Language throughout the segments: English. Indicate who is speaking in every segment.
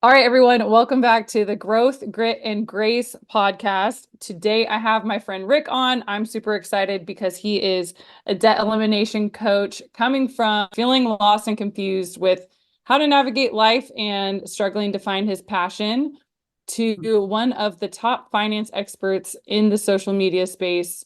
Speaker 1: All right, everyone, welcome back to the Growth, Grit, and Grace podcast. Today, I have my friend Rick on. I'm super excited because he is a debt elimination coach coming from feeling lost and confused with how to navigate life and struggling to find his passion to one of the top finance experts in the social media space.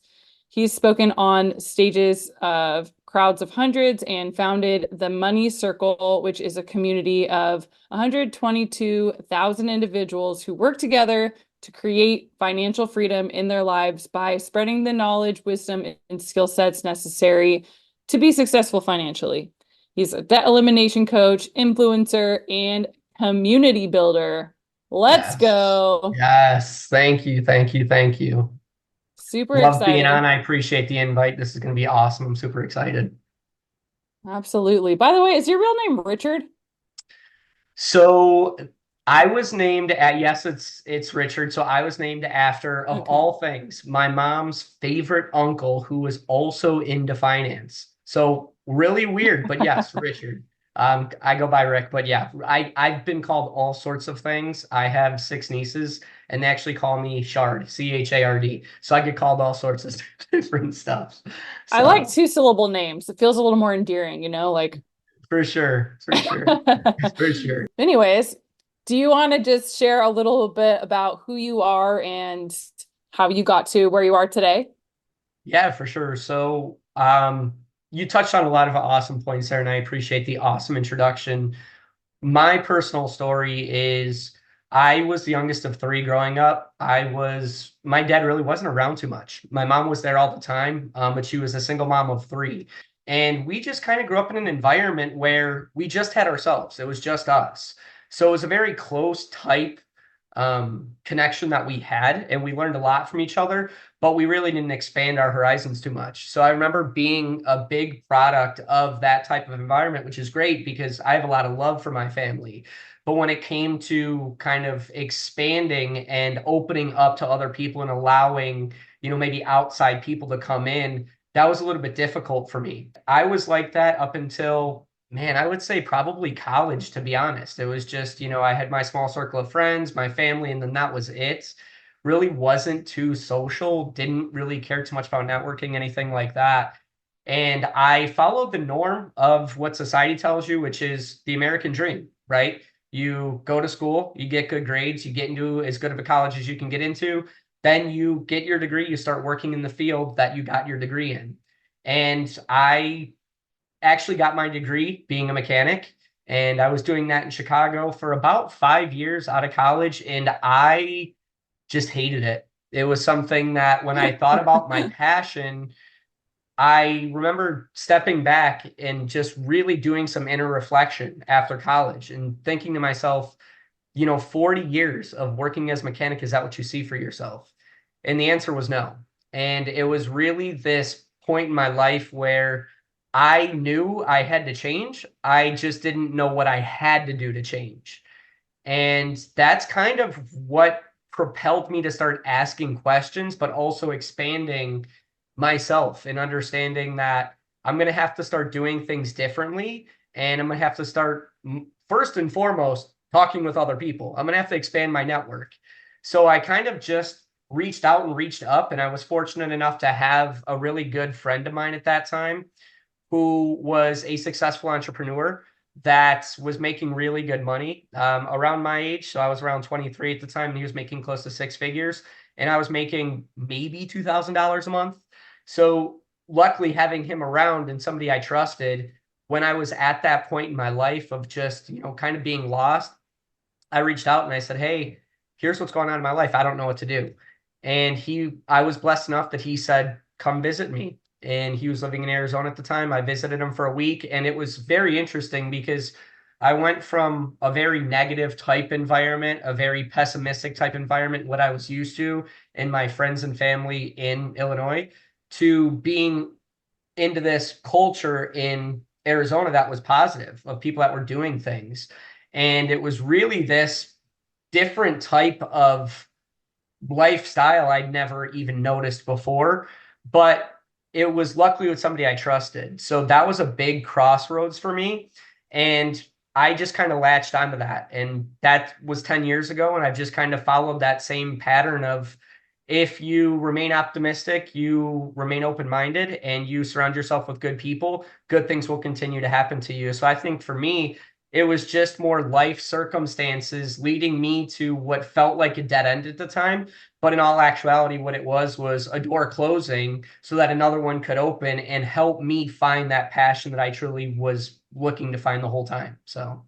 Speaker 1: He's spoken on stages of crowds of hundreds and founded the Money Circle, which is a community of 122,000 individuals who work together to create financial freedom in their lives by spreading the knowledge, wisdom, and skill sets necessary to be successful financially. He's a debt elimination coach, influencer, and community builder. Let's
Speaker 2: Yes.
Speaker 1: go.
Speaker 2: Yes. Thank you. Thank you. Thank you.
Speaker 1: Super
Speaker 2: Love being
Speaker 1: excited.
Speaker 2: on. I appreciate the invite. This is going to be awesome. I'm super excited.
Speaker 1: Absolutely. By the way, is your real name Richard?
Speaker 2: So I was named at, yes, it's Richard. So I was named after, of
Speaker 1: Okay.
Speaker 2: all things, my mom's favorite uncle who was also into finance. So really weird, but yes, Richard. I go by Rick, but yeah, I've been called all sorts of things. I have six nieces, and they actually call me Shard, Chard. So I get called all sorts of different stuff.
Speaker 1: I like
Speaker 2: So
Speaker 1: two-syllable names. It feels a little more endearing, like.
Speaker 2: for sure, for sure, for sure.
Speaker 1: Anyways, do you want to just share a little bit about who you are and how you got to where you are today?
Speaker 2: Yeah, for sure. So, you touched on a lot of awesome points there, and I appreciate the awesome introduction. My personal story is I was the youngest of three growing up. My dad really wasn't around too much. My mom was there all the time, but she was a single mom of three. And we just kind of grew up in an environment where we just had ourselves. It was just us. So it was a very close type connection that we had, and we learned a lot from each other, but we really didn't expand our horizons too much. So I remember being a big product of that type of environment, which is great because I have a lot of love for my family. But when it came to kind of expanding and opening up to other people and allowing, maybe outside people to come in, that was a little bit difficult for me. I was like that up until, man, I would say probably college, to be honest. It was just, I had my small circle of friends, my family, and then that was it. Really wasn't too social, didn't really care too much about networking, anything like that. And I followed the norm of what society tells you, which is the American dream, right? You go to school, you get good grades, you get into as good of a college as you can get into, then you get your degree, you start working in the field that you got your degree in. And I actually got my degree being a mechanic, and I was doing that in Chicago for about 5 years out of college, and I just hated it. It was something that when I thought about my passion, I remember stepping back and just really doing some inner reflection after college and thinking to myself, 40 years of working as a mechanic, is that what you see for yourself? And the answer was no. And it was really this point in my life where I knew I had to change. I just didn't know what I had to do to change. And that's kind of what propelled me to start asking questions, but also expanding myself and understanding that I'm going to have to start doing things differently. And I'm going to have to start, first and foremost, talking with other people. I'm going to have to expand my network. So I kind of just reached out and reached up. And I was fortunate enough to have a really good friend of mine at that time who was a successful entrepreneur that was making really good money around my age. So I was around 23 at the time, and he was making close to six figures, and I was making maybe $2,000 a month. So luckily, having him around and somebody I trusted when I was at that point in my life of just, kind of being lost, I reached out and I said, "Hey, here's what's going on in my life. I don't know what to do." And I was blessed enough that he said, "Come visit me." And he was living in Arizona at the time. I visited him for a week, and it was very interesting because I went from a very negative type environment, a very pessimistic type environment, what I was used to in my friends and family in Illinois, to being into this culture in Arizona that was positive, of people that were doing things. And it was really this different type of lifestyle I'd never even noticed before, but it was luckily with somebody I trusted. So that was a big crossroads for me. And I just kind of latched onto that. And that was 10 years ago. And I've just kind of followed that same pattern of if you remain optimistic, you remain open-minded, and you surround yourself with good people, good things will continue to happen to you. So I think for me, it was just more life circumstances leading me to what felt like a dead end at the time. But in all actuality, what it was a door closing so that another one could open and help me find that passion that I truly was looking to find the whole time. So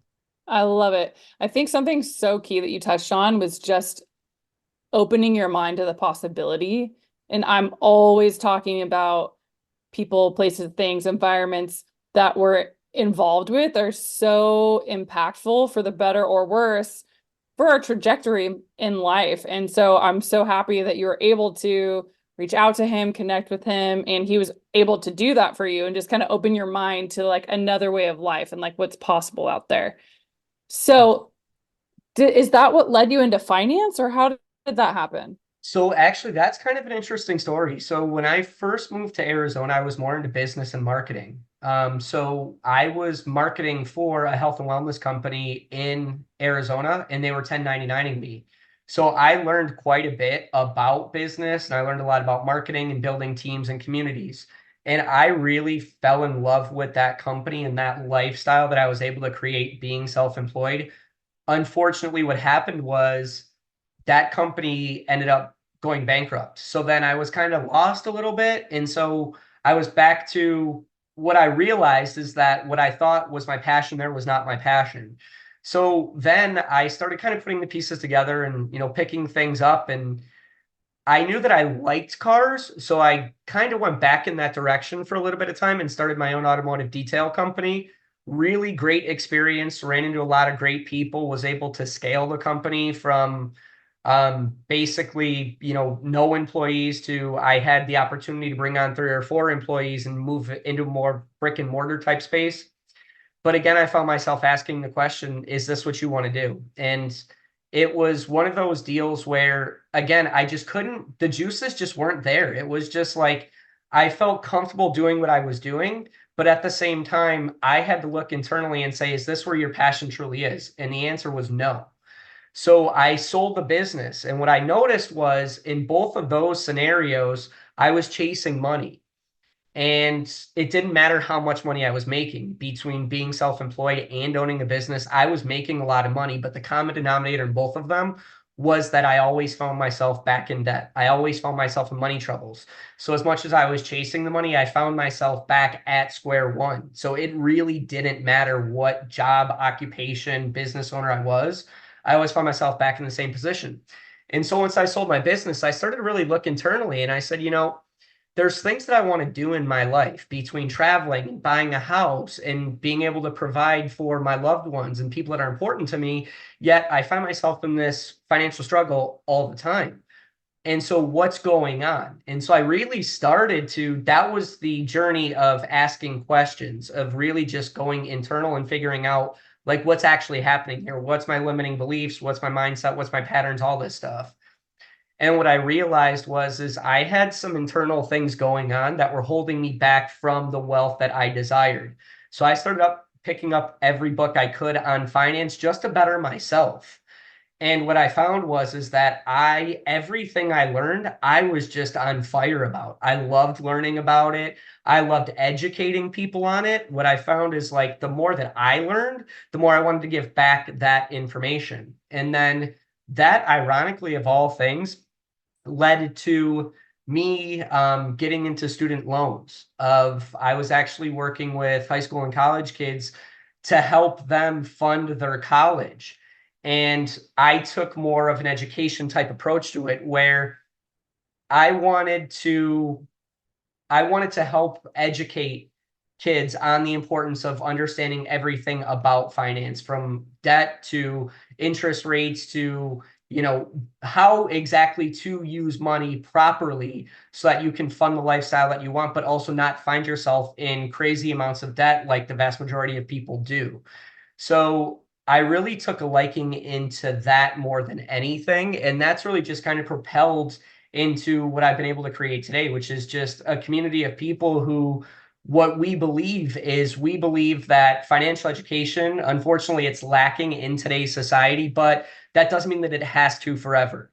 Speaker 1: I love it. I think something so key that you touched on was just opening your mind to the possibility. And I'm always talking about people, places, things, environments that we're involved with are so impactful for the better or worse for our trajectory in life. And so I'm so happy that you were able to reach out to him, connect with him, and he was able to do that for you and just kind of open your mind to like another way of life and like what's possible out there. So, is that what led you into finance, or how did that happen?
Speaker 2: So actually, that's kind of an interesting story. So when I first moved to Arizona, I was more into business and marketing. So I was marketing for a health and wellness company in Arizona, and they were 1099ing me. So I learned quite a bit about business, and I learned a lot about marketing and building teams and communities. And I really fell in love with that company and that lifestyle that I was able to create being self-employed. Unfortunately, what happened was that company ended up going bankrupt. So then I was kind of lost a little bit. And so I was back to what I realized is that what I thought was my passion there was not my passion. So then I started kind of putting the pieces together and, picking things up. And I knew that I liked cars. So I kind of went back in that direction for a little bit of time and started my own automotive detail company. Really great experience, ran into a lot of great people, was able to scale the company from basically, no employees to I had the opportunity to bring on 3 or 4 employees and move it into more brick and mortar type space. But again, I found myself asking the question, is this what you want to do? And it was one of those deals where, again, I just couldn't, the juices just weren't there. It was just like I felt comfortable doing what I was doing. But at the same time, I had to look internally and say, is this where your passion truly is? And the answer was no. So I sold the business. And what I noticed was in both of those scenarios, I was chasing money. And it didn't matter how much money I was making between being self-employed and owning a business. I was making a lot of money, but the common denominator in both of them was that I always found myself back in debt. I always found myself in money troubles. So as much as I was chasing the money, I found myself back at square one. So it really didn't matter what job, occupation, business owner I was. I always found myself back in the same position. And so once I sold my business, I started to really look internally and I said, there's things that I want to do in my life between traveling and buying a house and being able to provide for my loved ones and people that are important to me. Yet I find myself in this financial struggle all the time. And so what's going on? And so I really started to, that was the journey of asking questions, of really just going internal and figuring out like what's actually happening here. What's my limiting beliefs? What's my mindset? What's my patterns? All this stuff. And what I realized was is I had some internal things going on that were holding me back from the wealth that I desired. So I started up picking up every book I could on finance just to better myself. And what I found was is that everything I learned, I was just on fire about. I loved learning about it. I loved educating people on it. What I found is like the more that I learned, the more I wanted to give back that information. And then that ironically of all things led to me getting into student loans. Of I was actually working with high school and college kids to help them fund their college. And I took more of an education type approach to it where I wanted to I wanted to help educate kids on the importance of understanding everything about finance, from debt to interest rates to, how exactly to use money properly so that you can fund the lifestyle that you want, but also not find yourself in crazy amounts of debt like the vast majority of people do. So I really took a liking into that more than anything. And that's really just kind of propelled into what I've been able to create today, which is just a community of people who what we believe that financial education, unfortunately, it's lacking in today's society, but that doesn't mean that it has to forever.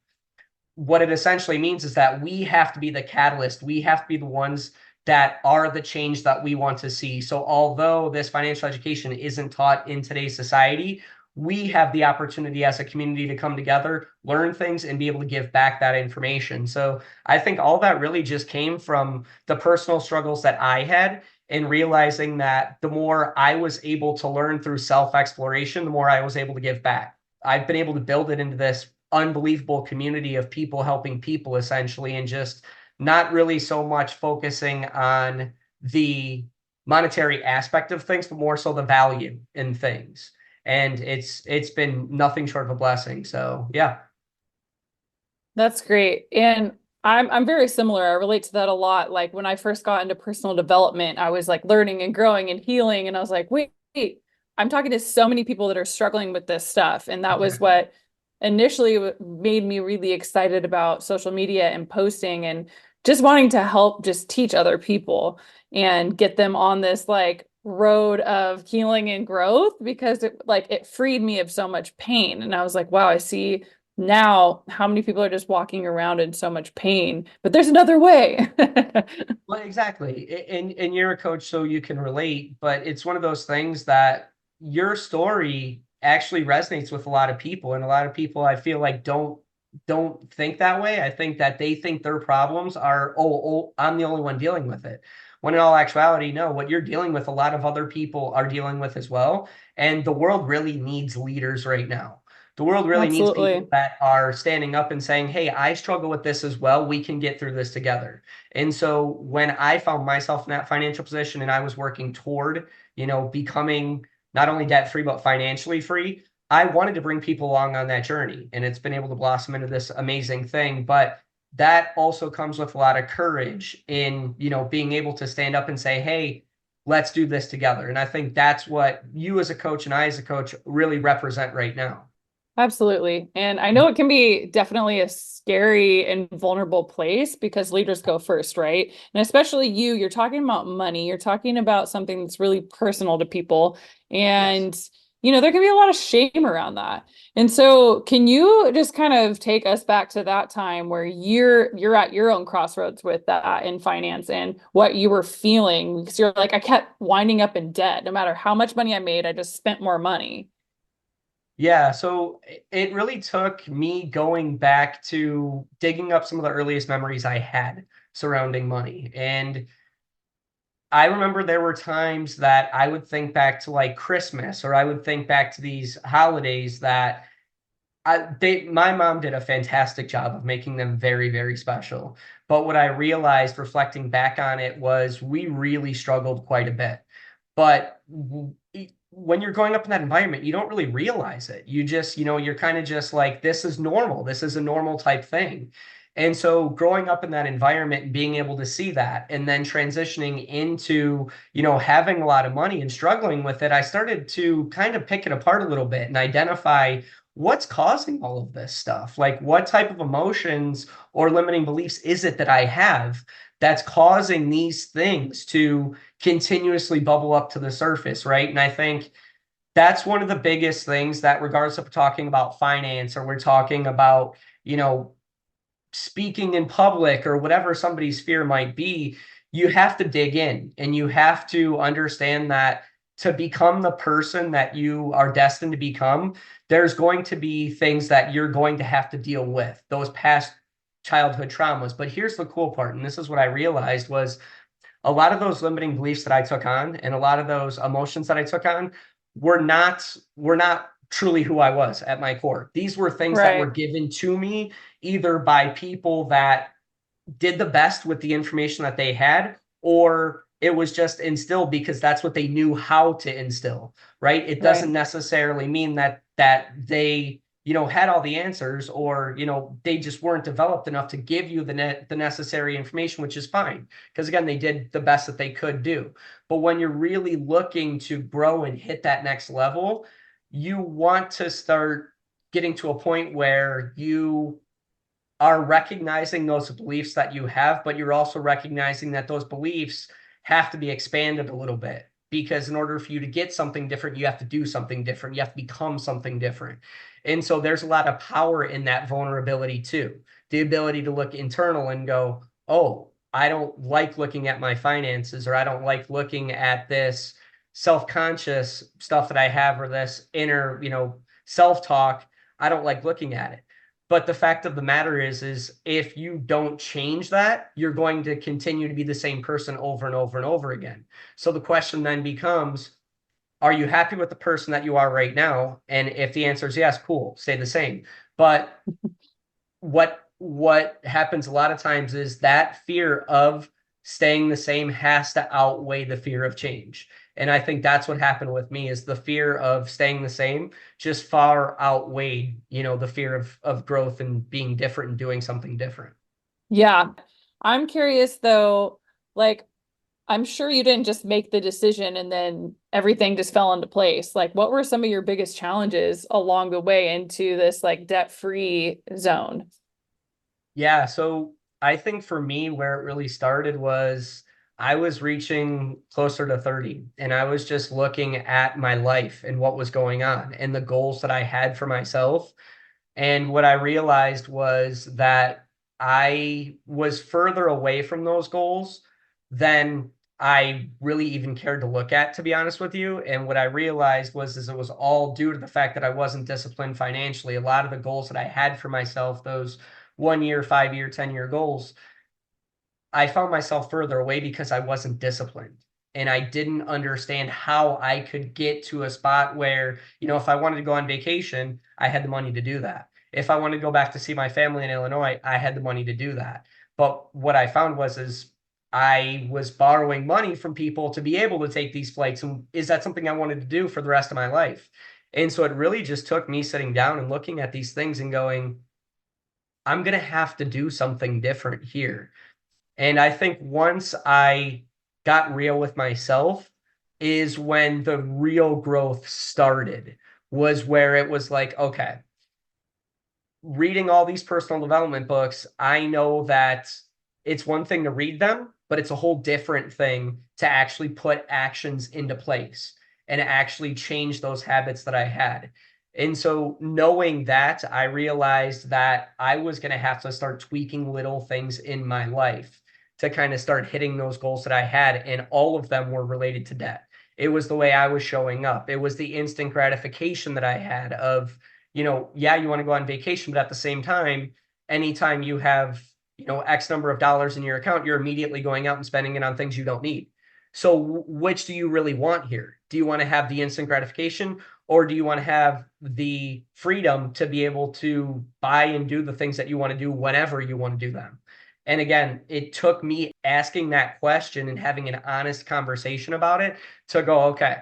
Speaker 2: What it essentially means is that we have to be the catalyst. We have to be the ones that are the change that we want to see. So although this financial education isn't taught in today's society, we have the opportunity as a community to come together, learn things, and be able to give back that information. So I think all that really just came from the personal struggles that I had and realizing that the more I was able to learn through self-exploration, the more I was able to give back. I've been able to build it into this unbelievable community of people helping people essentially, and just not really so much focusing on the monetary aspect of things, but more so the value in things. And it's been nothing short of a blessing. So yeah.
Speaker 1: That's great. And I'm very similar. I relate to that a lot. Like when I first got into personal development, I was like learning and growing and healing. And I was like, wait, I'm talking to so many people that are struggling with this stuff. And that was what initially made me really excited about social media and posting and just wanting to help just teach other people and get them on this like road of healing and growth because it freed me of so much pain. And I was like, wow, I see now how many people are just walking around in so much pain, but there's another way.
Speaker 2: Well, exactly. And you're a coach, so you can relate, but it's one of those things that your story actually resonates with a lot of people. And a lot of people I feel like don't think that way. I think that they think their problems are, I'm the only one dealing with it. When in all actuality, no, what you're dealing with, a lot of other people are dealing with as well. And the world really needs leaders right now. The world really needs people
Speaker 1: Absolutely.
Speaker 2: that are standing up and saying, hey, I struggle with this as well. We can get through this together. And so when I found myself in that financial position and I was working toward, becoming not only debt free, but financially free, I wanted to bring people along on that journey. And it's been able to blossom into this amazing thing. But that also comes with a lot of courage in, being able to stand up and say, hey, let's do this together. And I think that's what you as a coach and I as a coach really represent right now.
Speaker 1: Absolutely. And I know it can be definitely a scary and vulnerable place because leaders go first, right? And especially you're talking about money, you're talking about something that's really personal to people.
Speaker 2: Yes.
Speaker 1: And, there can be a lot of shame around that. And so can you just kind of take us back to that time where you're at your own crossroads with that in finance and what you were feeling? Because you're like, I kept winding up in debt. No matter how much money I made, I just spent more money.
Speaker 2: Yeah, so it really took me going back to digging up some of the earliest memories I had surrounding money. And I remember there were times that I would think back to like Christmas, or I would think back to these holidays that my mom did a fantastic job of making them very, very special. But what I realized reflecting back on it was we really struggled quite a bit. But when you're growing up in that environment, you don't really realize it. You just, you're kind of just like, this is normal. This is a normal type thing. And so growing up in that environment and being able to see that and then transitioning into, having a lot of money and struggling with it, I started to kind of pick it apart a little bit and identify what's causing all of this stuff. Like, what type of emotions or limiting beliefs is it that I have that's causing these things to continuously bubble up to the surface, right? And I think that's one of the biggest things that, regardless of talking about finance or we're talking about, speaking in public or whatever somebody's fear might be, you have to dig in and you have to understand that to become the person that you are destined to become, there's going to be things that you're going to have to deal with, those past childhood traumas. But here's the cool part, and this is what I realized was a lot of those limiting beliefs that I took on and a lot of those emotions that I took on were not truly who I was at my core. These were things that were
Speaker 1: Right.
Speaker 2: given to me either by people that did the best with the information that they had, or it was just instilled because that's what they knew how to instill, right? It doesn't
Speaker 1: Right.
Speaker 2: necessarily mean that they, had all the answers, or, they just weren't developed enough to give you the necessary information, which is fine. Because again, they did the best that they could do. But when you're really looking to grow and hit that next level, you want to start getting to a point where you are recognizing those beliefs that you have, but you're also recognizing that those beliefs have to be expanded a little bit, because in order for you to get something different, you have to do something different. You have to become something different. And so there's a lot of power in that vulnerability too. The ability to look internal and go, oh, I don't like looking at my finances, or I don't like looking at this self-conscious stuff that I have, or this inner, self-talk. I don't like looking at it. But the fact of the matter is if you don't change that, you're going to continue to be the same person over and over and over again. So the question then becomes, are you happy with the person that you are right now? And if the answer is yes, cool, stay the same. But what happens a lot of times is that fear of staying the same has to outweigh the fear of change. And I think that's what happened with me, is the fear of staying the same just far outweighed, the fear of growth and being different and doing something different.
Speaker 1: Yeah. I'm curious though, like, I'm sure you didn't just make the decision and then everything just fell into place. Like, what were some of your biggest challenges along the way into this like debt-free zone?
Speaker 2: Yeah, so I think for me, where it really started was I was reaching closer to 30, and I was just looking at my life and what was going on and the goals that I had for myself. And what I realized was that I was further away from those goals than I really even cared to look at, to be honest with you. And what I realized was is it was all due to the fact that I wasn't disciplined financially. A lot of the goals that I had for myself, those 1 year, 5 year, 10 year goals, I found myself further away because I wasn't disciplined. And I didn't understand how I could get to a spot where, if I wanted to go on vacation, I had the money to do that. If I wanted to go back to see my family in Illinois, I had the money to do that. But what I found is I was borrowing money from people to be able to take these flights. And is that something I wanted to do for the rest of my life? And so it really just took me sitting down and looking at these things and going, I'm going to have to do something different here. And I think once I got real with myself is when the real growth started, was where it was like, okay, reading all these personal development books, I know that it's one thing to read them, but it's a whole different thing to actually put actions into place and actually change those habits that I had. And so knowing that, I realized that I was going to have to start tweaking little things in my life to kind of start hitting those goals that I had. And all of them were related to debt. It was the way I was showing up. It was the instant gratification that I had of, yeah, you want to go on vacation, but at the same time, anytime you have, X number of dollars in your account, you're immediately going out and spending it on things you don't need. So which do you really want here? Do you want to have the instant gratification, or do you want to have the freedom to be able to buy and do the things that you want to do whenever you want to do them? And again, it took me asking that question and having an honest conversation about it to go, okay,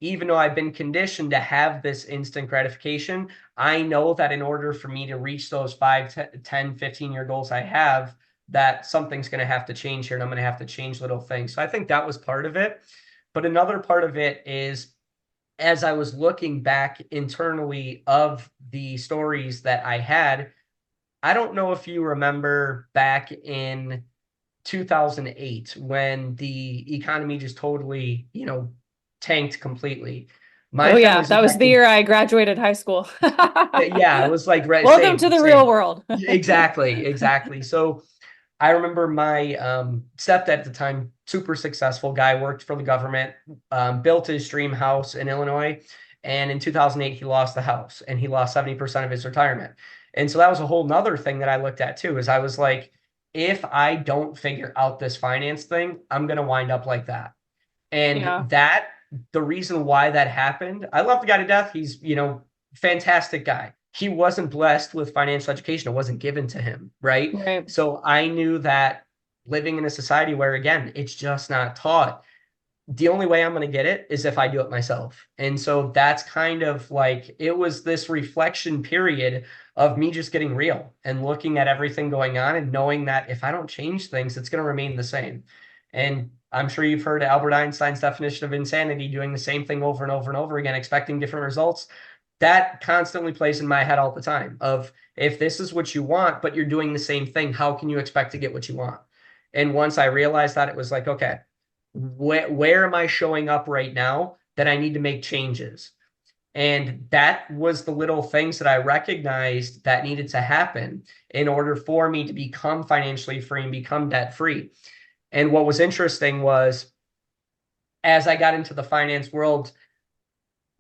Speaker 2: even though I've been conditioned to have this instant gratification, I know that in order for me to reach those 5, 10, 15-year goals I have, that something's going to have to change here, and I'm going to have to change little things. So I think that was part of it. But another part of it is, as I was looking back internally of the stories that I had, I don't know if you remember back in 2008 when the economy just totally, tanked completely. My
Speaker 1: Oh yeah,
Speaker 2: family's
Speaker 1: that was the
Speaker 2: affected.
Speaker 1: year I graduated high school.
Speaker 2: Yeah, it was like
Speaker 1: Welcome to
Speaker 2: same,
Speaker 1: the real
Speaker 2: same.
Speaker 1: world.
Speaker 2: Exactly. So I remember my stepdad at the time, super successful guy, worked for the government, built his dream house in Illinois. And in 2008, he lost the house and he lost 70% of his retirement. And so that was a whole nother thing that I looked at too, is I was like, if I don't figure out this finance thing, I'm going to wind up like that. And
Speaker 1: Yeah,
Speaker 2: the reason why that happened, I love the guy to death. He's, fantastic guy. He wasn't blessed with financial education. It wasn't given to him, right?
Speaker 1: right.
Speaker 2: So I knew that living in a society where, again, it's just not taught, the only way I'm going to get it is if I do it myself. And so that's kind of like, it was this reflection period of me just getting real and looking at everything going on and knowing that if I don't change things, it's going to remain the same. And I'm sure you've heard Albert Einstein's definition of insanity, doing the same thing over and over and over again, expecting different results. That constantly plays in my head all the time of, if this is what you want, but you're doing the same thing, how can you expect to get what you want? And once I realized that, it was like, okay, where am I showing up right now that I need to make changes? And that was the little things that I recognized that needed to happen in order for me to become financially free and become debt free. And what was interesting was as I got into the finance world,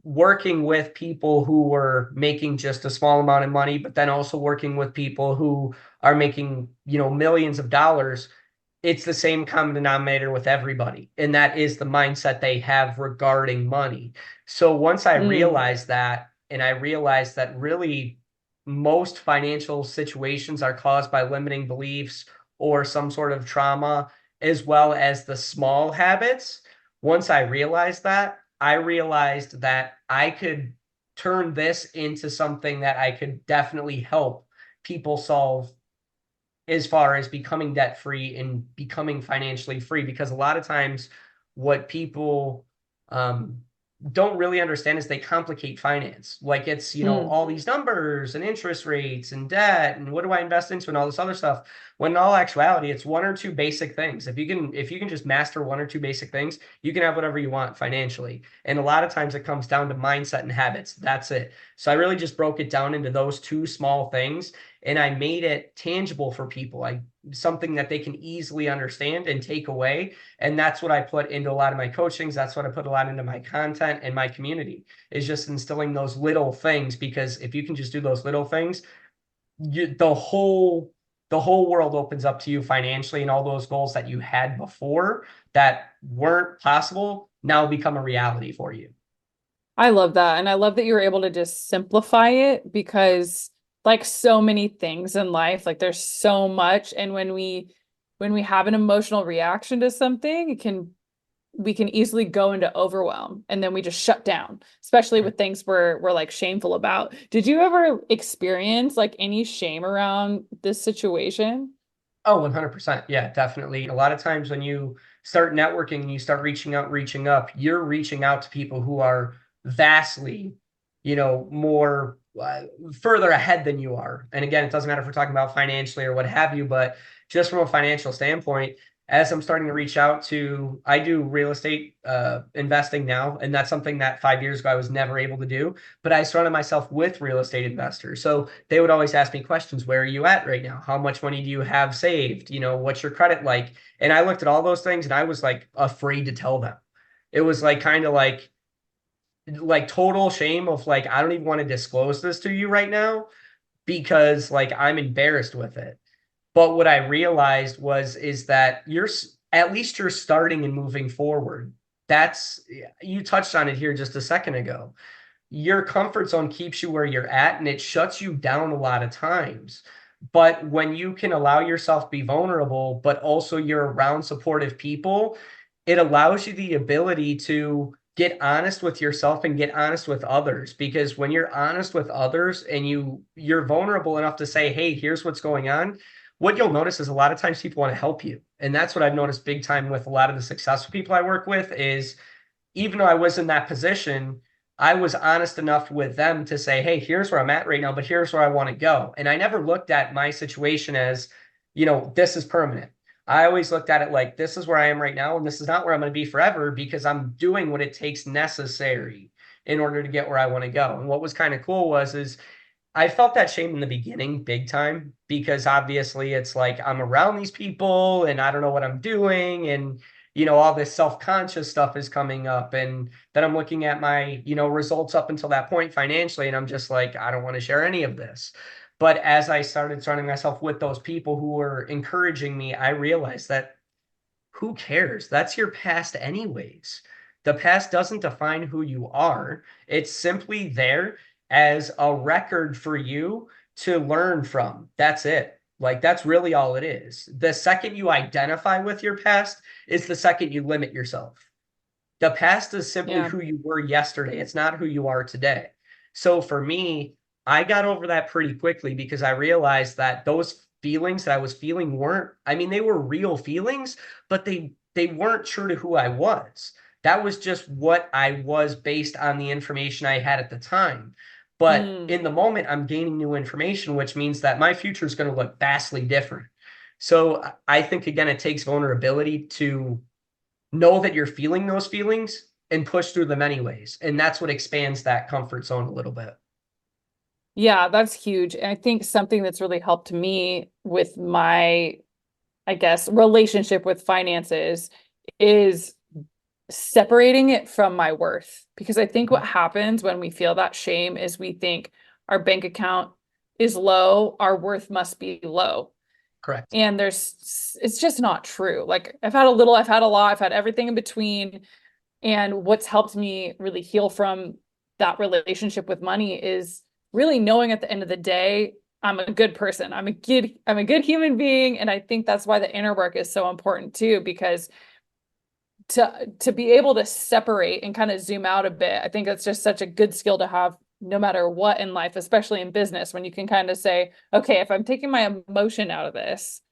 Speaker 2: working with people who were making just a small amount of money, but then also working with people who are making, millions of dollars, it's the same common denominator with everybody. And that is the mindset they have regarding money. So once I
Speaker 1: Mm,
Speaker 2: realized that, and I realized that really most financial situations are caused by limiting beliefs or some sort of trauma, as well as the small habits. Once I realized that I could turn this into something that I could definitely help people solve as far as becoming debt free and becoming financially free. Because a lot of times, what people um, don't really understand is they complicate finance. Like it's,
Speaker 1: mm.
Speaker 2: all these numbers and interest rates and debt and what do I invest into and all this other stuff. When in all actuality, it's one or two basic things. If you can just master one or two basic things, you can have whatever you want financially. And a lot of times it comes down to mindset and habits. That's it. So I really just broke it down into those two small things and I made it tangible for people. Something that they can easily understand and take away. And that's what I put into a lot of my coachings. That's what I put a lot into my content and my community is just instilling those little things. Because if you can just do those little things, the whole world opens up to you financially, and all those goals that you had before that weren't possible now become a reality for you.
Speaker 1: I love that. And I love that you were able to just simplify it because like so many things in life, like there's so much. And when we have an emotional reaction to something, we can easily go into overwhelm and then we just shut down, especially with things we're like shameful about. Did you ever experience like any shame around this situation?
Speaker 2: Oh, 100%. Yeah, definitely. A lot of times when you start networking and you start reaching up, you're reaching out to people who are vastly, more further ahead than you are. And again, it doesn't matter if we're talking about financially or what have you, but just from a financial standpoint, as I'm starting to reach out to, I do real estate investing now, and that's something that 5 years ago I was never able to do. But I surrounded myself with real estate investors. So they would always ask me questions. Where are you at right now? How much money do you have saved? What's your credit like? And I looked at all those things and I was like afraid to tell them. It was like kind of like total shame of like, I don't even want to disclose this to you right now because like I'm embarrassed with it. But what I realized is that at least you're starting and moving forward. That's you touched on it here just a second ago. Your comfort zone keeps you where you're at and it shuts you down a lot of times. But when you can allow yourself to be vulnerable, but also you're around supportive people, it allows you the ability to get honest with yourself and get honest with others. Because when you're honest with others and you're vulnerable enough to say, hey, here's what's going on, what you'll notice is a lot of times people want to help you. And that's what I've noticed big time with a lot of the successful people I work with is even though I was in that position, I was honest enough with them to say, hey, here's where I'm at right now, but here's where I want to go. And I never looked at my situation as, this is permanent. I always looked at it like this is where I am right now, and this is not where I'm going to be forever because I'm doing what it takes necessary in order to get where I want to go. And what was kind of cool is I felt that shame in the beginning big time because obviously it's like I'm around these people and I don't know what I'm doing and all this self-conscious stuff is coming up and then I'm looking at my results up until that point financially and I'm just like I don't want to share any of this. But as I started surrounding myself with those people who were encouraging me, I realized that who cares? That's your past, anyways. The past doesn't define who you are. It's simply there as a record for you to learn from. That's it. Like, that's really all it is. The second you identify with your past is the second you limit yourself. The past is simply
Speaker 1: Yeah.
Speaker 2: who you were yesterday. It's not who you are today. So for me, I got over that pretty quickly because I realized that those feelings that I was feeling weren't, I mean, they were real feelings, but they weren't true to who I was. That was just what I was based on the information I had at the time. But
Speaker 1: Mm.
Speaker 2: in the moment, I'm gaining new information, which means that my future is going to look vastly different. So I think, again, it takes vulnerability to know that you're feeling those feelings and push through them anyways. And that's what expands that comfort zone a little bit.
Speaker 1: Yeah, that's huge. And I think something that's really helped me with my, I guess, relationship with finances is separating it from my worth. Because I think what happens when we feel that shame is we think our bank account is low, our worth must be low.
Speaker 2: Correct.
Speaker 1: And it's just not true. Like I've had a little, I've had a lot, I've had everything in between. And what's helped me really heal from that relationship with money is really knowing at the end of the day, I'm a good person. I'm a good human being. And I think that's why the inner work is so important too, because to be able to separate and kind of zoom out a bit, I think that's just such a good skill to have no matter what in life, especially in business, when you can kind of say, okay, if I'm taking my emotion out of this,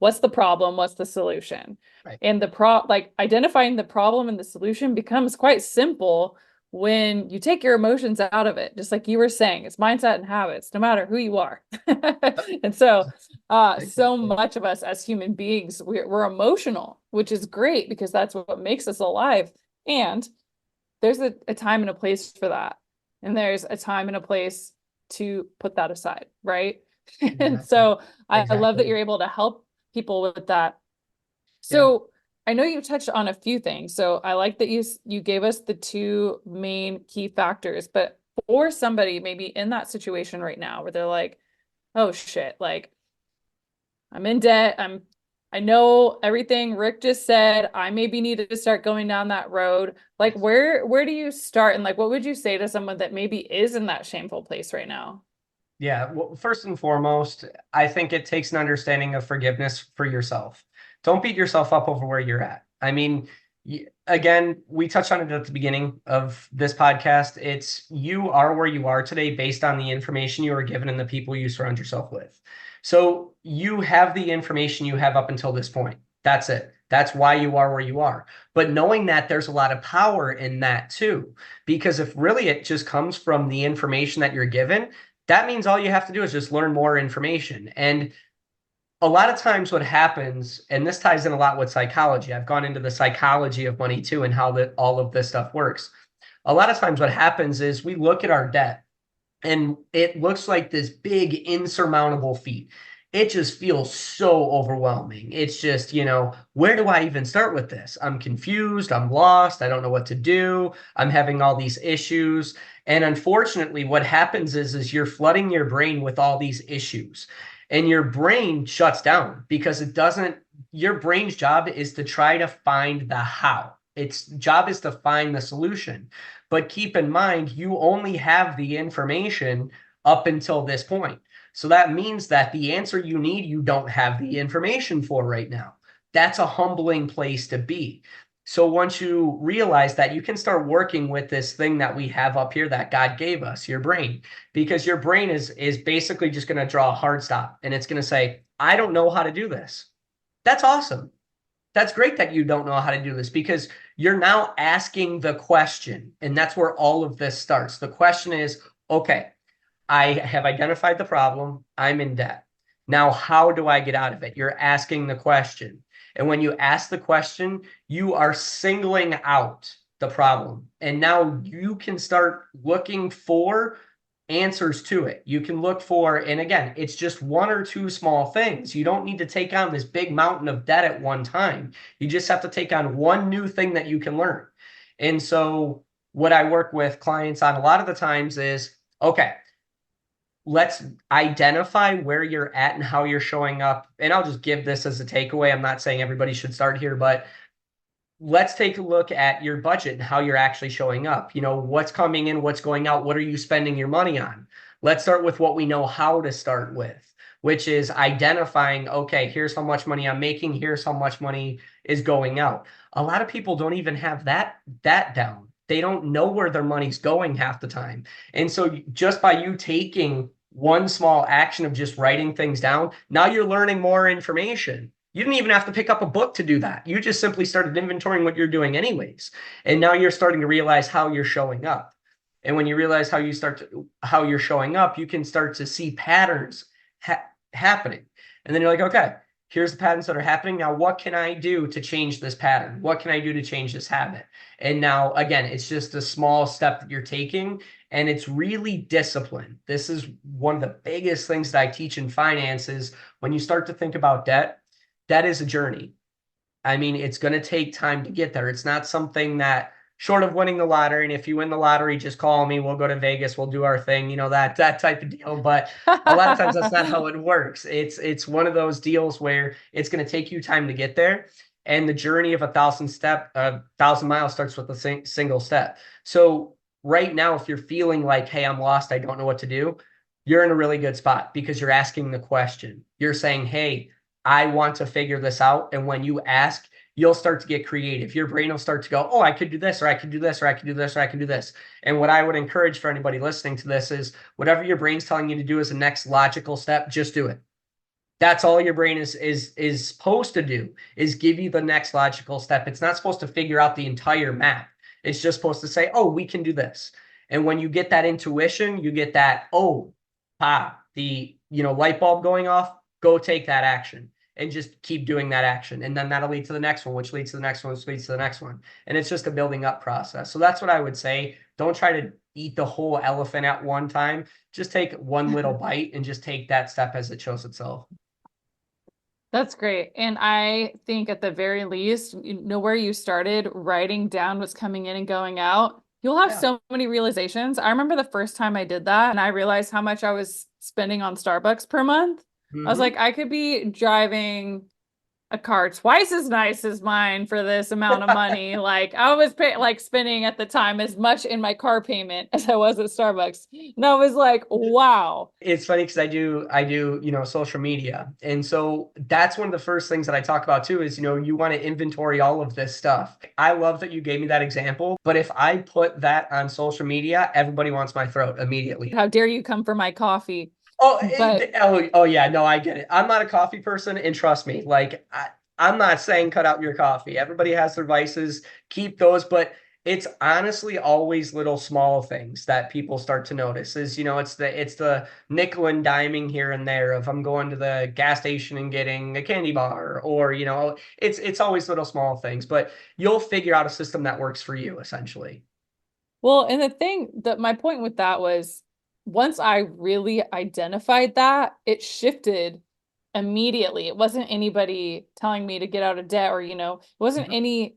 Speaker 1: what's the problem? What's the solution?
Speaker 2: Right.
Speaker 1: And like identifying the problem and the solution becomes quite simple when you take your emotions out of it. Just like you were saying, it's mindset and habits, no matter who you are. And so, so
Speaker 2: Exactly.
Speaker 1: much of us as human beings, we're emotional, which is great because that's what makes us alive. And there's a time and a place for that. And there's a time and a place to put that aside, right? And
Speaker 2: Exactly.
Speaker 1: so I love that
Speaker 2: Exactly.
Speaker 1: you're able to help people with that.
Speaker 2: Yeah.
Speaker 1: So I know you touched on a few things. So I like that you gave us the two main key factors, but for somebody maybe in that situation right now where they're like, oh shit, like I'm in debt, I know everything Rick just said, I maybe need to start going down that road. Like
Speaker 2: Yes.
Speaker 1: where do you start and like what would you say to someone that maybe is in that shameful place right now?
Speaker 2: Yeah, well, first and foremost, I think it takes an understanding of forgiveness for yourself. Don't beat yourself up over where you're at. I mean, again, we touched on it at the beginning of this podcast. It's you are where you are today based on the information you were given and the people you surround yourself with. So you have the information you have up until this point. That's it. That's why you are where you are. But knowing that there's a lot of power in that too, because if really it just comes from the information that you're given, that means all you have to do is just learn more information. And a lot of times what happens, and this ties in a lot with psychology. I've gone into the psychology of money too and how that all of this stuff works. A lot of times what happens is we look at our debt and it looks like this big insurmountable feat. It just feels so overwhelming. It's just, where do I even start with this? I'm confused, I'm lost, I don't know what to do. I'm having all these issues. And unfortunately, what happens is you're flooding your brain with all these issues. And your brain shuts down because it doesn't, your brain's job is to try to find the how. Its job is to find the solution. But keep in mind, you only have the information up until this point. So that means that the answer you need, you don't have the information for right now. That's a humbling place to be. So once you realize that, you can start working with this thing that we have up here that God gave us, your brain, because your brain is basically just going to draw a hard stop and it's going to say, I don't know how to do this. That's awesome. That's great that you don't know how to do this because you're now asking the question. And that's where all of this starts. The question is, okay, I have identified the problem. I'm in debt. Now, how do I get out of it? You're asking the question. And when you ask the question, you are singling out the problem. And now you can start looking for answers to it. You can look for, and again, it's just one or two small things. You don't need to take on this big mountain of debt at one time. You just have to take on one new thing that you can learn. And so, what I work with clients on a lot of the times is okay, let's identify where you're at and how you're showing up. And I'll just give this as a takeaway. I'm not saying everybody should start here, but let's take a look at your budget and how you're actually showing up. What's coming in, what's going out, what are you spending your money on? Let's start with what we know how to start with, which is identifying, okay, here's how much money I'm making, here's how much money is going out. A lot of people don't even have that down. They don't know where their money's going half the time. And so just by you taking one small action of just writing things down, now you're learning more information. You didn't even have to pick up a book to do that. You just simply started inventorying what you're doing anyways. And now you're starting to realize how you're showing up. And when you realize how you're showing up, you can start to see patterns happening. And then you're like, okay, Here's the patterns that are happening. Now, what can I do to change this pattern? What can I do to change this habit? And now, again, it's just a small step that you're taking, and it's really discipline. This is one of the biggest things that I teach in finance is when you start to think about debt, debt is a journey. I mean, it's going to take time to get there. It's not something that short of winning the lottery, and if you win the lottery, just call me. We'll go to Vegas. We'll do our thing. That type of deal. But a lot of times that's not how it works. It's one of those deals where it's going to take you time to get there, and the journey of a thousand miles starts with a single step. So right now, if you're feeling like, hey, I'm lost, I don't know what to do, you're in a really good spot because you're asking the question. You're saying, hey, I want to figure this out. And when you ask, you'll start to get creative. Your brain will start to go, oh, I could do this, or I could do this, or I could do this, or I can do this. And what I would encourage for anybody listening to this is whatever your brain's telling you to do as the next logical step, just do it. That's all your brain is supposed to do, is give you the next logical step. It's not supposed to figure out the entire map. It's just supposed to say, oh, we can do this. And when you get that intuition, you get that, the light bulb going off, go take that action and just keep doing that action. And then that'll lead to the next one, which leads to the next one, which leads to the next one. And it's just a building up process. So that's what I would say. Don't try to eat the whole elephant at one time. Just take one little bite and just take that step as it shows itself.
Speaker 1: That's great. And I think at the very least, where you started, writing down what's coming in and going out, you'll have
Speaker 2: Yeah.
Speaker 1: so many realizations. I remember the first time I did that and I realized how much I was spending on Starbucks per month. I was like,
Speaker 2: Mm-hmm.
Speaker 1: I could be driving a car twice as nice as mine for this amount of money. Like I was spending at the time as much in my car payment as I was at Starbucks. And I was like, wow.
Speaker 2: It's funny because I do, social media. And so that's one of the first things that I talk about too is, you want to inventory all of this stuff. I love that you gave me that example, but if I put that on social media, everybody wants my throat immediately.
Speaker 1: How dare you come for my coffee?
Speaker 2: Oh,
Speaker 1: But
Speaker 2: oh yeah, no, I get it. I'm not a coffee person, and trust me, like I'm not saying cut out your coffee. Everybody has their vices, keep those, but it's honestly always little small things that people start to notice. Is it's the nickel and diming here and there of I'm going to the gas station and getting a candy bar, or it's always little small things, but you'll figure out a system that works for you essentially.
Speaker 1: well, and the thing that my point with that was once I really identified that, it shifted immediately. It wasn't anybody telling me to get out of debt or, it wasn't
Speaker 2: Mhm.
Speaker 1: any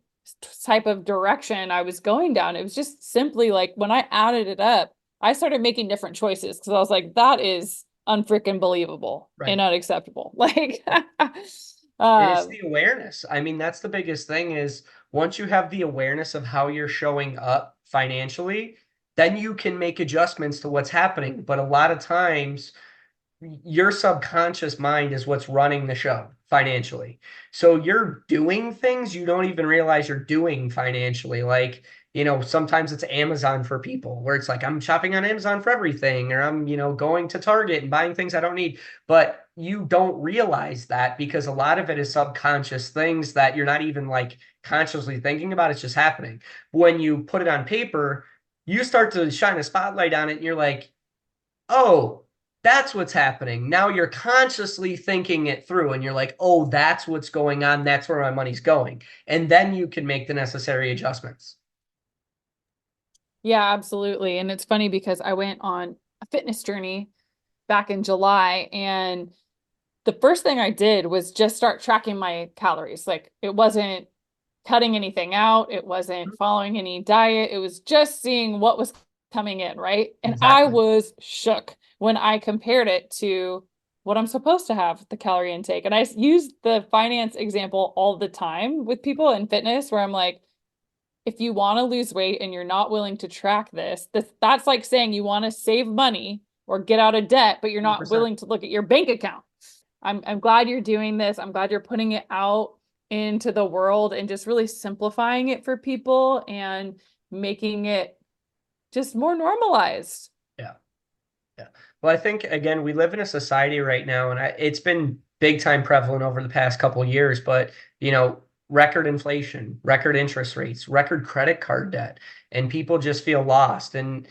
Speaker 1: type of direction I was going down. It was just simply like when I added it up, I started making different choices because I was like, that is unfreaking believable and
Speaker 2: Right.
Speaker 1: unacceptable. Like,
Speaker 2: And it's
Speaker 1: um,
Speaker 2: the awareness. I mean, that's the biggest thing is once you have the awareness of how you're showing up financially, then you can make adjustments to what's happening. But a lot of times, your subconscious mind is what's running the show financially. So you're doing things you don't even realize you're doing financially. Like, sometimes it's Amazon for people where it's like, I'm shopping on Amazon for everything, or I'm, going to Target and buying things I don't need. But you don't realize that because a lot of it is subconscious things that you're not even like consciously thinking about. It's just happening. When you put it on paper, you start to shine a spotlight on it and you're like, oh, that's what's happening. Now you're consciously thinking it through and you're like, oh, that's what's going on. That's where my money's going. And then you can make the necessary adjustments.
Speaker 1: yeah, absolutely. And it's funny because I went on a fitness journey back in July and the first thing I did was just start tracking my calories. Like it wasn't cutting anything out, it wasn't following any diet, it was just seeing what was coming in, right? And I
Speaker 2: Exactly.
Speaker 1: was shook when I compared it to what I'm supposed to have the calorie intake. And I use the finance example all the time with people in fitness where I'm like, if you want to lose weight and you're not willing to track that's like saying you want to save money or get out of debt, but you're not
Speaker 2: 100%.
Speaker 1: willing to look at your bank account. I'm glad you're doing this. I'm glad you're putting it out into the world and just really simplifying it for people and making it just more normalized.
Speaker 2: Yeah. Yeah. Well, I think again, we live in a society right now, and it's been big time prevalent over the past couple of years, but record inflation, record interest rates, record credit card debt, and people just feel lost. And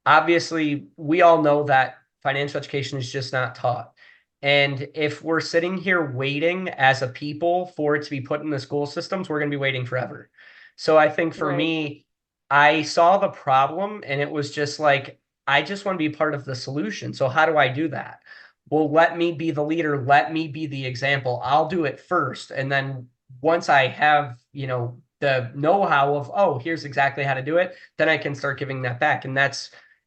Speaker 2: obviously, we all know that financial education is just not taught. And if we're sitting here waiting as a people for it to be put in the school systems, we're going to be waiting forever. So I think for
Speaker 1: Right.
Speaker 2: me, I saw the problem and it was just like, I just want to be part of the solution. So how do I do that? Well, let me be the leader. Let me be the example. I'll do it first. And then once I have, the know-how of, oh, here's exactly how to do it, then I can start giving that back. And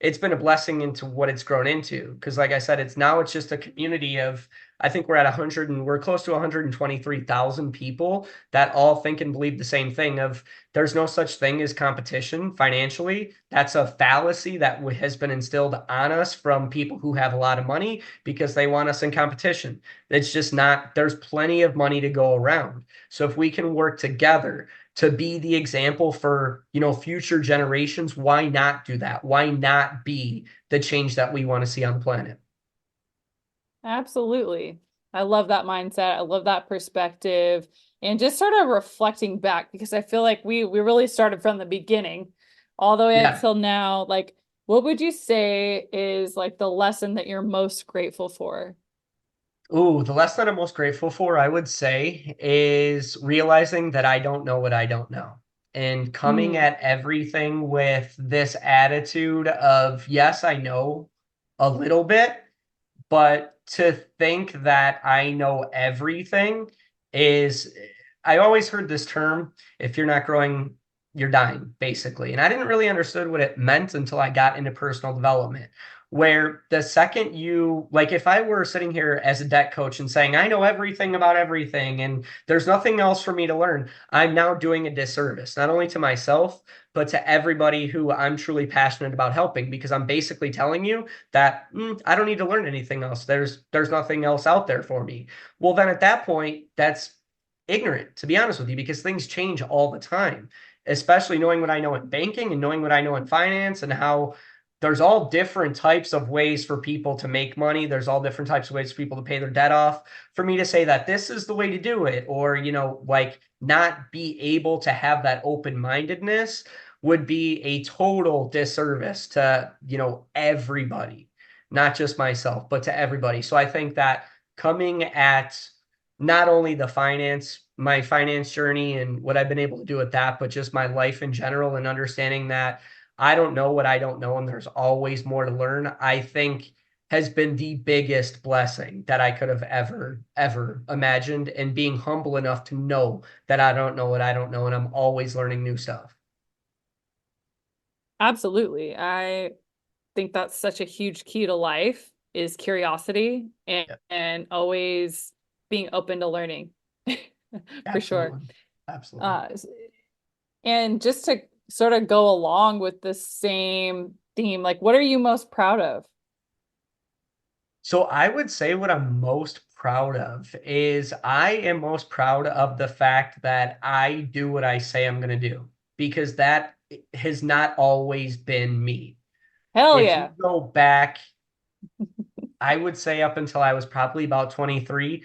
Speaker 2: it's been a blessing into what it's grown into. Because like I said, it's just a community of, I think we're at 100 and we're close to 123,000 people that all think and believe the same thing of there's no such thing as competition financially. That's a fallacy that has been instilled on us from people who have a lot of money because they want us in competition. It's just not, there's plenty of money to go around. So if we can work together to be the example for, future generations, why not do that? Why not be the change that we want to see on the planet?
Speaker 1: Absolutely. I love that mindset. I love that perspective and just sort of reflecting back because I feel like we really started from the beginning all the way
Speaker 2: Yeah.
Speaker 1: until now. Like, what would you say is like the lesson that you're most grateful for?
Speaker 2: Ooh, the lesson I'm most grateful for, I would say, is realizing that I don't know what I don't know. And coming
Speaker 1: Mm,
Speaker 2: at everything with this attitude of, yes, I know a little bit, but to think that I know everything is, I always heard this term, if you're not growing, you're dying, basically. And I didn't really understand what it meant until I got into personal development. Where the second you, like, if I were sitting here as a debt coach and saying, I know everything about everything and there's nothing else for me to learn, I'm now doing a disservice, not only to myself, but to everybody who I'm truly passionate about helping, because I'm basically telling you that I don't need to learn anything else. There's nothing else out there for me. Well, then at that point, that's ignorant, to be honest with you, because things change all the time, especially knowing what I know in banking and knowing what I know in finance and how there's all different types of ways for people to make money. There's all different types of ways for people to pay their debt off. For me to say that this is the way to do it, or, like not be able to have that open-mindedness would be a total disservice to, everybody, not just myself, but to everybody. So I think that coming at not only my finance journey and what I've been able to do with that, but just my life in general and understanding that I don't know what I don't know and there's always more to learn, I think has been the biggest blessing that I could have ever imagined, and being humble enough to know that I don't know what I don't know and I'm always learning new stuff.
Speaker 1: absolutely. I think that's such a huge key to life is curiosity
Speaker 2: Yeah,
Speaker 1: and always being open to learning for sure.
Speaker 2: absolutely. Absolutely.
Speaker 1: Uh, and just to sort of go along with the same theme, like what are you most proud of?
Speaker 2: So I would say what I'm most proud of is I am most proud of the fact that I do what I say I'm going to do, because that has not always been me.
Speaker 1: Hell
Speaker 2: If you
Speaker 1: yeah.
Speaker 2: go back, I would say up until I was probably about 23,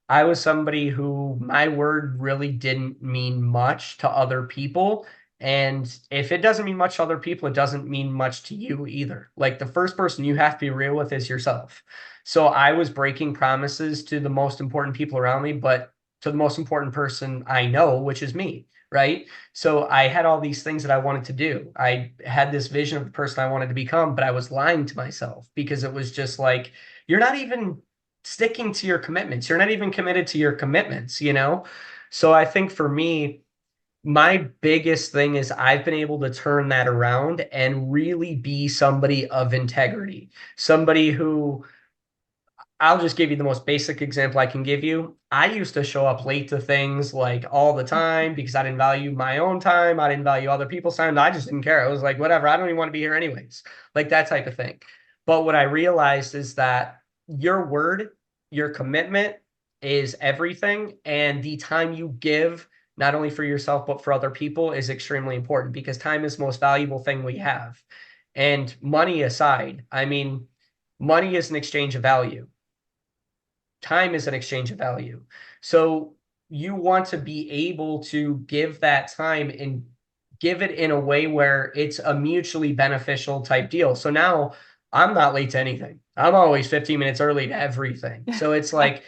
Speaker 2: I was somebody who my word really didn't mean much to other people. And if it doesn't mean much to other people, it doesn't mean much to you either. Like the first person you have to be real with is yourself. So I was breaking promises to the most important people around me, but to the most important person I know, which is me, right? So I had all these things that I wanted to do. I had this vision of the person I wanted to become, but I was lying to myself because it was just like, you're not even sticking to your commitments. You're not even committed to your commitments. So I think for me, my biggest thing is I've been able to turn that around and really be somebody of integrity, somebody who, I'll just give you the most basic example I can give you. I used to show up late to things like all the time because I didn't value my own time. I didn't value other people's time. I just didn't care. I was like, whatever, I don't even want to be here anyways. Like that type of thing. But what I realized is that your word, your commitment is everything. And the time you give, not only for yourself, but for other people, is extremely important because time is the most valuable thing we have. And money aside, I mean, money is an exchange of value. Time is an exchange of value. So you want to be able to give that time and give it in a way where it's a mutually beneficial type deal. So now I'm not late to anything. I'm always 15 minutes early to everything. So it's like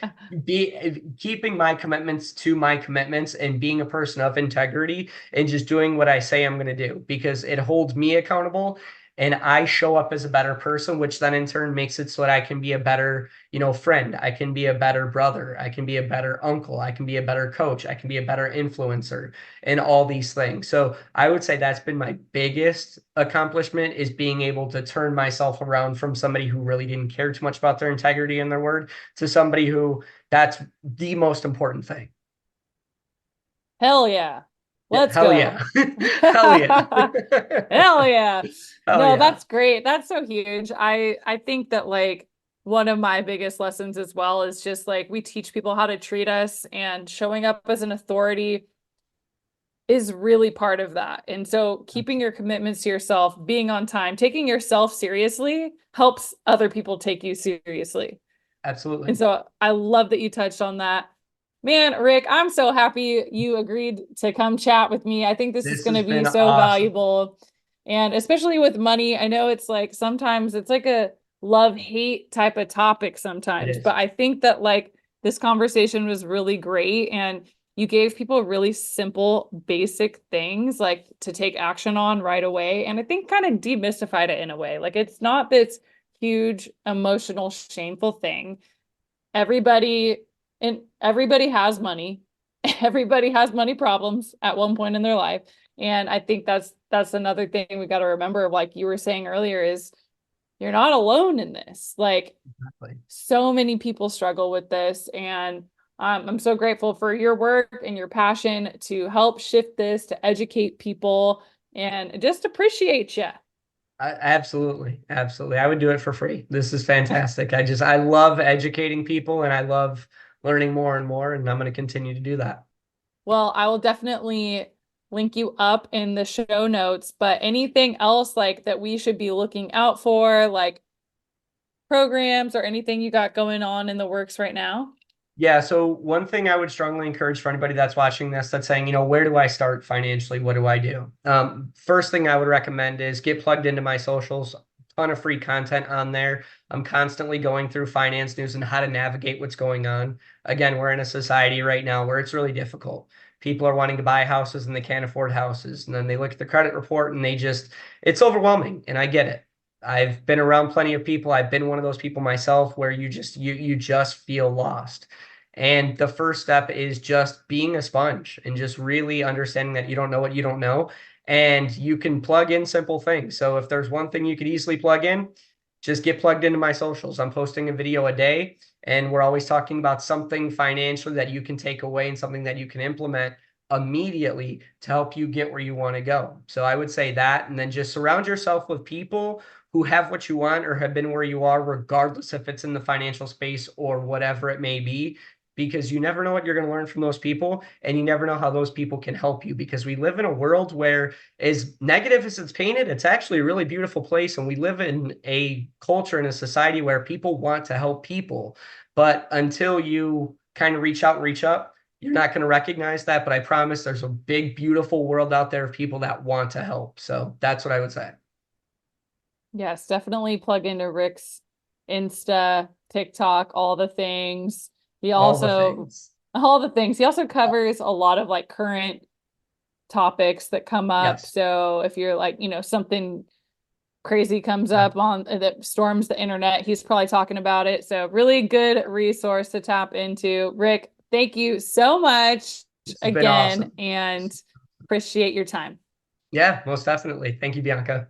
Speaker 2: keeping my commitments to my commitments and being a person of integrity and just doing what I say I'm going to do because it holds me accountable and I show up as a better person, which then in turn makes it so that I can be a better, friend. I can be a better brother. I can be a better uncle. I can be a better coach. I can be a better influencer and all these things. So I would say that's been my biggest accomplishment is being able to turn myself around from somebody who really didn't care too much about their integrity and their word to somebody who that's the most important thing.
Speaker 1: Hell yeah.
Speaker 2: Yeah,
Speaker 1: Let's
Speaker 2: hell yeah.
Speaker 1: go.
Speaker 2: Hell yeah.
Speaker 1: Hell yeah.
Speaker 2: Hell
Speaker 1: No,
Speaker 2: yeah.
Speaker 1: that's great. That's so huge. I think that like one of my biggest lessons as well is just like we teach people how to treat us, and showing up as an authority is really part of that. And so keeping your commitments to yourself, being on time, taking yourself seriously helps other people take you seriously. And
Speaker 2: Absolutely.
Speaker 1: so I love that you touched on that. Man, Rick, I'm so happy you agreed to come chat with me. I think this is
Speaker 2: This
Speaker 1: going
Speaker 2: has
Speaker 1: to be
Speaker 2: been
Speaker 1: so
Speaker 2: awesome.
Speaker 1: valuable. And especially with money, I know it's like sometimes it's like a love-hate type of topic
Speaker 2: It
Speaker 1: sometimes,
Speaker 2: is.
Speaker 1: but I think that like this conversation was really great, and you gave people really simple, basic things like to take action on right away. And I think kind of demystified it in a way. Like it's not this huge emotional, shameful thing. Everybody and everybody has money. Everybody has money problems at one point in their life. And I think that's another thing we got to remember, like you were saying earlier, is you're not alone in this. Like
Speaker 2: Exactly.
Speaker 1: so many people struggle with this, and I'm so grateful for your work and your passion to help shift this, to educate people, and just appreciate you.
Speaker 2: Absolutely. Absolutely. I would do it for free. This is fantastic. I love educating people and I love learning more and more, and I'm going to continue to do that.
Speaker 1: Well, I will definitely link you up in the show notes, but anything else like that we should be looking out for, like programs or anything you got going on in the works right now?
Speaker 2: Yeah, so one thing I would strongly encourage for anybody that's watching this that's saying, where do I start financially? What do I do? First thing I would recommend is get plugged into my socials. Ton of free content on there. I'm constantly going through finance news and how to navigate what's going on. Again, we're in a society right now where it's really difficult. People are wanting to buy houses and they can't afford houses. And then they look at the credit report and it's overwhelming. And I get it. I've been around plenty of people. I've been one of those people myself where you just feel lost. And the first step is just being a sponge and just really understanding that you don't know what you don't know. And you can plug in simple things. So if there's one thing you could easily plug in, just get plugged into my socials. I'm posting a video a day, and we're always talking about something financially that you can take away and something that you can implement immediately to help you get where you want to go. So I would say that, and then just surround yourself with people who have what you want or have been where you are, regardless if it's in the financial space or whatever it may be, because you never know what you're going to learn from those people, and you never know how those people can help you. Because we live in a world where, as negative as it's painted, it's actually a really beautiful place. And we live in a culture and a society where people want to help people. But until you kind of reach out and reach up, you're not going to recognize that. But I promise there's a big, beautiful world out there of people that want to help. So that's what I would say.
Speaker 1: Yes, definitely plug into Rick's Insta, TikTok, all the things. He
Speaker 2: All the
Speaker 1: also,
Speaker 2: things.
Speaker 1: all the things. He also covers a lot of like current topics that come up.
Speaker 2: Yes.
Speaker 1: So if you're like, something crazy comes
Speaker 2: Yeah.
Speaker 1: up on that storms the internet, he's probably talking about it. So really good resource to tap into. Rick, thank you so much
Speaker 2: This has been
Speaker 1: again,
Speaker 2: awesome.
Speaker 1: and appreciate your time.
Speaker 2: Yeah, most definitely. Thank you, Bianca.